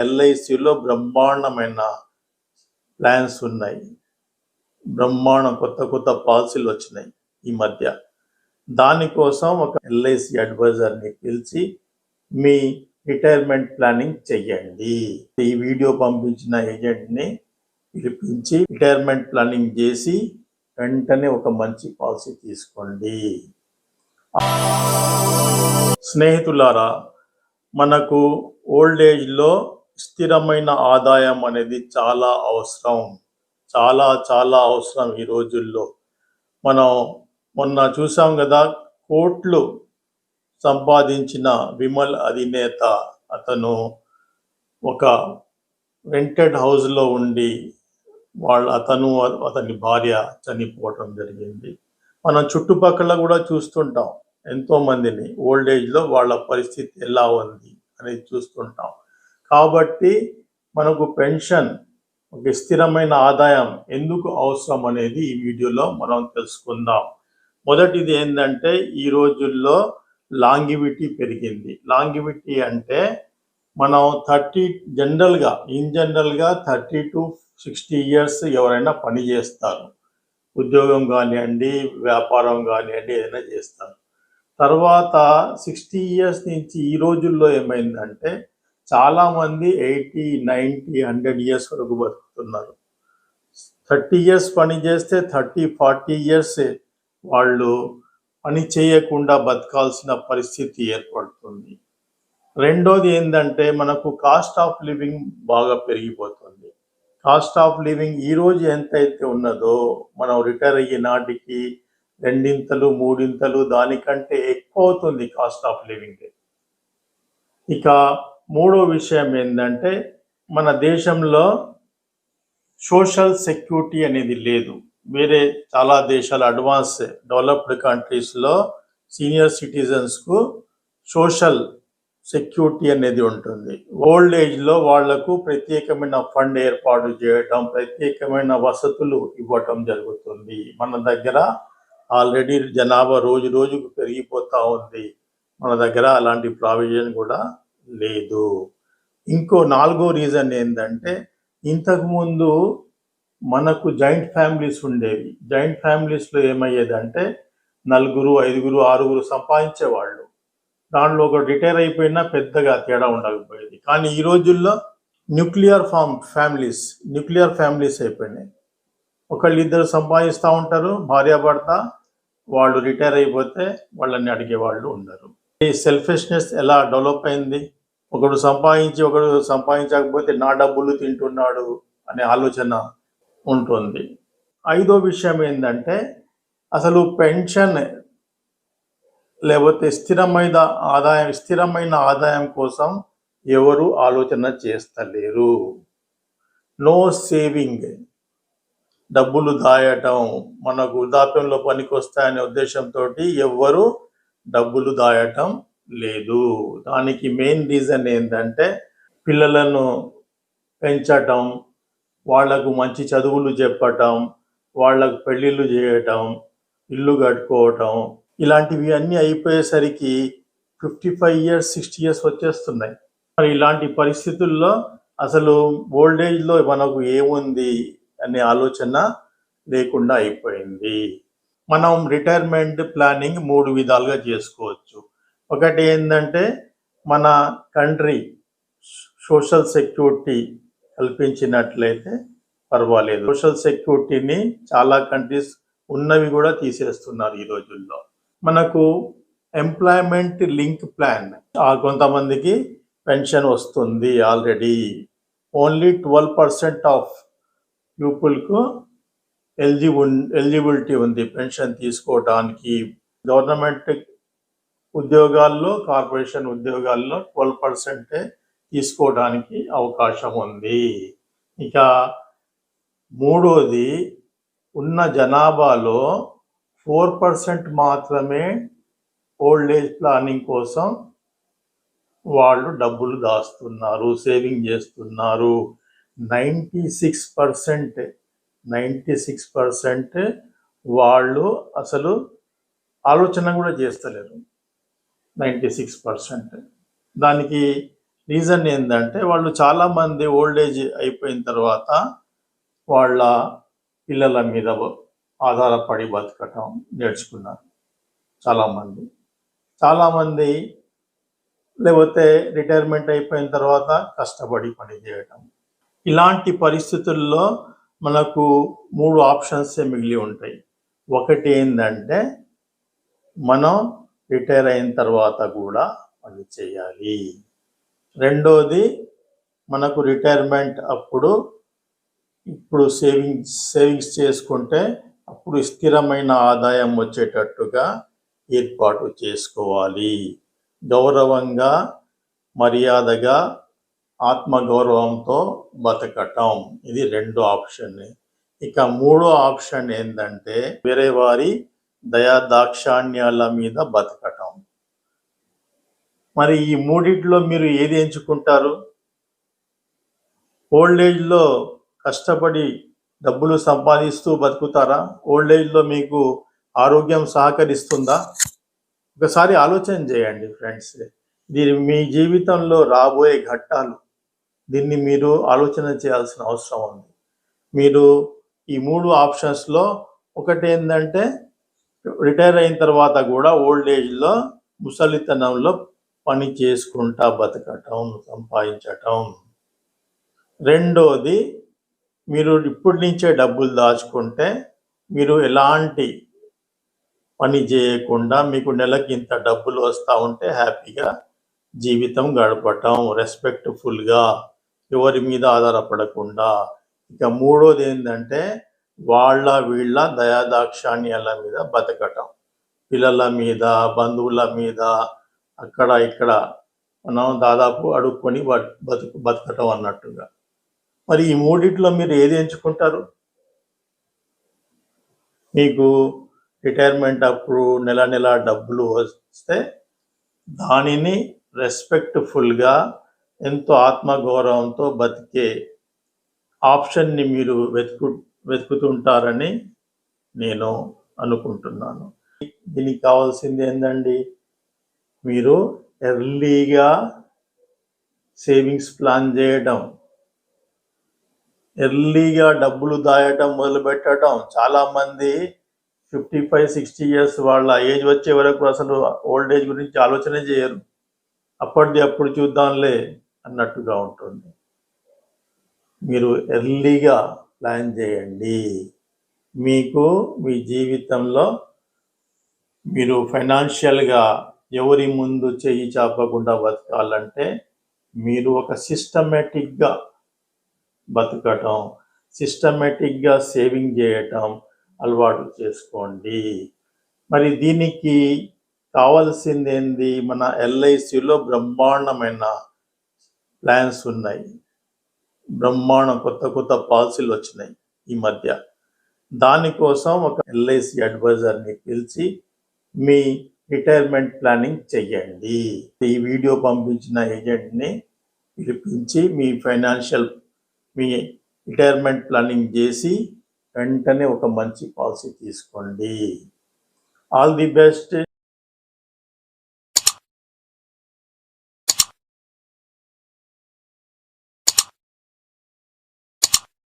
ఎల్ఐసిలో బ్రహ్మాండమైన ప్లాన్స్ ఉన్నాయి. బ్రహ్మాండం కొత్త కొత్త పాలసీలు వచ్చినాయి ఈ మధ్య. దానికోసం ఒక ఎల్ఐసి అడ్వైజర్ని పిలిచి మీ రిటైర్మెంట్ ప్లానింగ్ చెయ్యండి. ఈ వీడియో పంపించిన ఏజెంట్ని పిలిపించి రిటైర్మెంట్ ప్లానింగ్ చేసి వెంటనే ఒక మంచి పాలసీ తీసుకోండి. స్నేహితులారా, మనకు ఓల్డ్ ఏజ్లో స్థిరమైన ఆదాయం అనేది చాలా అవసరం, చాలా చాలా అవసరం. ఈ రోజుల్లో మనం మొన్న చూసాం కదా, కోట్లు సంపాదించిన విమల్ అధినేత అతను ఒక రెంటెడ్ హౌస్లో ఉండి అతని భార్య చనిపోవటం జరిగింది. మనం చుట్టుపక్కల కూడా చూస్తుంటాం ఎంతో మందిని ఓల్డ్ ఏజ్లో వాళ్ళ పరిస్థితి ఎలా ఉంది అనేది చూస్తుంటాం. కాబట్టి మనకు పెన్షన్, ఒక స్థిరమైన ఆదాయం ఎందుకు అవసరం అనేది ఈ వీడియోలో మనం తెలుసుకుందాం. మొదటిది ఏంటంటే, ఈ రోజుల్లో లాంగివిటీ పెరిగింది. లాంగివిటీ అంటే మనం ఇన్ జనరల్గా 30 to 60 years ఎవరైనా పని చేస్తారు. ఉద్యోగం కానివ్వండి, వ్యాపారం కానివ్వండి, ఏదైనా చేస్తారు. తర్వాత 60 years నుంచి ఈ రోజుల్లో ఏమైందంటే చాలామంది 80, 90, 100 years వరకు బతుకుతున్నారు. 30 years పని చేస్తే 30, 40 years వాళ్ళు పని చేయకుండా బతకాల్సిన పరిస్థితి ఏర్పడుతుంది. రెండోది ఏంటంటే, మనకు కాస్ట్ ఆఫ్ లివింగ్ బాగా పెరిగిపోతుంది. కాస్ట్ ఆఫ్ లివింగ్ ఈరోజు ఎంతైతే ఉన్నదో మనం రిటైర్ అయ్యే నాటికి 2 3 దానికంటే ఎక్కువ అవుతుంది కాస్ట్ ఆఫ్ లివింగ్. ఇక మూడో విషయం ఏంటంటే, మన దేశంలో సోషల్ సెక్యూరిటీ అనేది లేదు. వేరే చాలా దేశాలు, అడ్వాన్స్ డెవలప్డ్ కంట్రీస్లో సీనియర్ సిటిజన్స్కు సోషల్ సెక్యూరిటీ అనేది ఉంటుంది. ఓల్డ్ ఏజ్లో వాళ్లకు ప్రత్యేకమైన ఫండ్ ఏర్పాటు చేయడం, ప్రత్యేకమైన వసతులు ఇవ్వటం జరుగుతుంది. మన దగ్గర ఆల్రెడీ జనాభా రోజు రోజుకు పెరిగిపోతూ ఉంది. మన దగ్గర అలాంటి ప్రావిజన్ కూడా లేదు. ఇంకో నాలుగో రీజన్ ఏంటంటే, ఇంతకుముందు మనకు జాయింట్ ఫ్యామిలీస్ ఉండేవి. జాయింట్ ఫ్యామిలీస్లో ఏమయ్యేదంటే 4, 5, 6 సంపాదించేవాళ్ళు. దాంట్లో ఒక రిటైర్ అయిపోయినా పెద్దగా తేడా ఉండకపోయేది. కానీ ఈ రోజుల్లో న్యూక్లియర్ ఫ్యామిలీస్ అయిపోయినాయి. ఒకళ్ళిద్దరు సంపాదిస్తూ ఉంటారు, భార్యాభర్త. వాళ్ళు రిటైర్ అయిపోతే వాళ్ళని అడిగేవాళ్ళు ఉండరు. ఈ సెల్ఫిష్నెస్ ఎలా డెవలప్ అయింది? ఒకడు సంపాదించకపోతే నా డబ్బులు తింటున్నాడు అనే ఆలోచన ఉంటుంది. ఐదో విషయం ఏంటంటే, అసలు పెన్షన్ లేకపోతే స్థిరమైన ఆదాయం కోసం ఎవరు ఆలోచన చేస్తలేరు. నో సేవింగ్, డబ్బులు దాయటం, మనకు వృద్ధాప్యంలో పనికొస్తాయనే ఉద్దేశంతో ఎవ్వరు డబ్బులు దాయటం లేదు. దానికి మెయిన్ రీజన్ ఏంటంటే, పిల్లలను పెంచటం, వాళ్లకు మంచి చదువులు చెప్పటం, వాళ్లకు పెళ్ళిళ్ళు చేయటం, ఇల్లు కట్టుకోవటం, ఇలాంటివి అన్నీ అయిపోయేసరికి 55 years, 60 years వచ్చేస్తున్నాయి. మరి ఇలాంటి పరిస్థితుల్లో అసలు ఓల్డ్ ఏజ్లో మనకు ఏముంది అనే ఆలోచన లేకుండా అయిపోయింది. మనం రిటైర్మెంట్ ప్లానింగ్ 3 విధాలుగా చేసుకోవచ్చు. ఒకటి ఏంటంటే, మన కంట్రీ సోషల్ సెక్యూరిటీ కల్పించినట్లయితే పర్వాలేదు. సోషల్ సెక్యూరిటీని చాలా కంట్రీస్ ఉన్నవి కూడా తీసేస్తున్నారు ఈ రోజుల్లో. మనకు ఎంప్లాయ్మెంట్ లింక్ ప్లాన్, కొంతమందికి పెన్షన్ వస్తుంది. ఆల్రెడీ ఓన్లీ 12% ఆఫ్ పీపుల్కు ఎలిజిబిలిటీ ఉంది పెన్షన్ తీసుకోవడానికి. గవర్నమెంట్ ఉద్యోగాల్లో, కార్పొరేషన్ ఉద్యోగాల్లో 12% తీసుకోవడానికి అవకాశం ఉంది. ఇక మూడోది, ఉన్న జనాభాలో 4% మాత్రమే ఓల్డ్ ఏజ్ ప్లానింగ్ కోసం వాళ్ళు డబ్బులు దాస్తున్నారు, సేవింగ్ చేస్తున్నారు. 96% వాళ్ళు అసలు ఆలోచన కూడా చేస్తలేరు. 96%. దానికి రీజన్ ఏంటంటే వాళ్ళు చాలామంది ఓల్డ్ ఏజ్ అయిపోయిన తర్వాత వాళ్ళ పిల్లల మీద ఆధారపడి బతకటం నేర్చుకున్నారు చాలామంది లేకపోతే రిటైర్మెంట్ అయిపోయిన తర్వాత కష్టపడి పని చేయటం. ఇలాంటి పరిస్థితుల్లో మనకు 3 ఆప్షన్సే మిగిలి ఉంటాయి. ఒకటి ఏంటంటే మనం రిటైర్ అయిన తర్వాత కూడా పని చేయాలి. రెండోది మనకు రిటైర్మెంట్ ఇప్పుడు సేవింగ్స్ చేసుకుంటే అప్పుడు స్థిరమైన ఆదాయం వచ్చేటట్టుగా ఏర్పాటు చేసుకోవాలి. గౌరవంగా, మర్యాదగా, ఆత్మగౌరవంతో బతకటం, ఇది 2 ఆప్షన్. ఇక 3వ ఆప్షన్ ఏంటంటే వేరే వారి దయాదాక్షాణ్యాల మీద బతకటం. మరి ఈ మూడిట్లో మీరు ఏది ఎంచుకుంటారు? ఓల్డ్ ఏజ్లో కష్టపడి డబ్బులు సంపాదిస్తూ బతుకుతారా? ఓల్డ్ ఏజ్లో మీకు ఆరోగ్యం సహకరిస్తుందా? ఒకసారి ఆలోచన చేయండి ఫ్రెండ్స్. ఇది మీ జీవితంలో రాబోయే ఘట్టాలు. దీన్ని మీరు ఆలోచన చేయాల్సిన అవసరం ఉంది. మీరు ఈ 3 ఆప్షన్స్లో ఒకటి ఏంటంటే రిటైర్ అయిన తర్వాత కూడా ఓల్డ్ ఏజ్లో ముసలితనంలో పని చేసుకుంటా బతకటం, సంపాదించటం. రెండోది మీరు ఇప్పటి నుంచే డబ్బులు దాచుకుంటే మీరు ఎలాంటి పని చేయకుండా మీకు నెలకి ఇంత డబ్బులు వస్తూ ఉంటే హ్యాపీగా జీవితం గడపటం, రెస్పెక్ట్ఫుల్గా, ఎవరి మీద ఆధారపడకుండా. ఇక మూడోది ఏంటంటే వీళ్ళ దయాదాక్షాణ్యాల మీద బతకటం, పిల్లల మీద, బంధువుల మీద, అక్కడ ఇక్కడ మనం దాదాపు అడుక్కొని బతకటం అన్నట్టుగా. మరి ఈ మూడిట్లో మీరు ఏది ఎంచుకుంటారు? మీకు రిటైర్మెంట్ అప్పుడు నెల నెల డబ్బులు వస్తే దానిని రెస్పెక్ట్ఫుల్గా, ఎంతో ఆత్మగౌరవంతో బతికే ఆప్షన్ని మీరు వెతుకుతుంటారని నేను అనుకుంటున్నాను. దీనికి కావాల్సింది ఏంటండి? మీరు ఎర్లీగా సేవింగ్స్ ప్లాన్ చేయడం, ఎర్లీగా డబ్బులు దాయటం మొదలుపెట్టడం. చాలామంది 55-60 ఇయర్స్ వాళ్ళ ఏజ్ వచ్చే వరకు అసలు ఓల్డ్ ఏజ్ గురించి ఆలోచన చేయరు. అప్పటిది అప్పుడు చూద్దాంలే అన్నట్టుగా ఉంటుంది. మీరు ఎర్లీగా ప్లాన్ చేయండి. మీకు మీ జీవితంలో మీరు ఫైనాన్షియల్గా ఎవరి ముందు చెయ్యి చాపకుండా బతకాలంటే మీరు ఒక సిస్టమేటిక్గా బతకటం, సిస్టమేటిక్గా సేవింగ్ చేయటం అలవాటు చేసుకోండి. మరి దీనికి కావాల్సింది ఏంది? మన ఎల్ఐసిలో బ్రహ్మాండమైన ప్లాన్స్ ఉన్నాయి. కొత్త పాలసీలు వచ్చినాయి ఈ మధ్య. దానికోసం ఒక ఎల్ఐసి అడ్వైజర్ని పిలిచి మీ రిటైర్మెంట్ ప్లానింగ్ చెయ్యండి. ఈ వీడియో పంపించిన ఏజెంట్ని పిలిపించి మీ రిటైర్మెంట్ ప్లానింగ్ చేసి వెంటనే ఒక మంచి పాలసీ తీసుకోండి. All the best.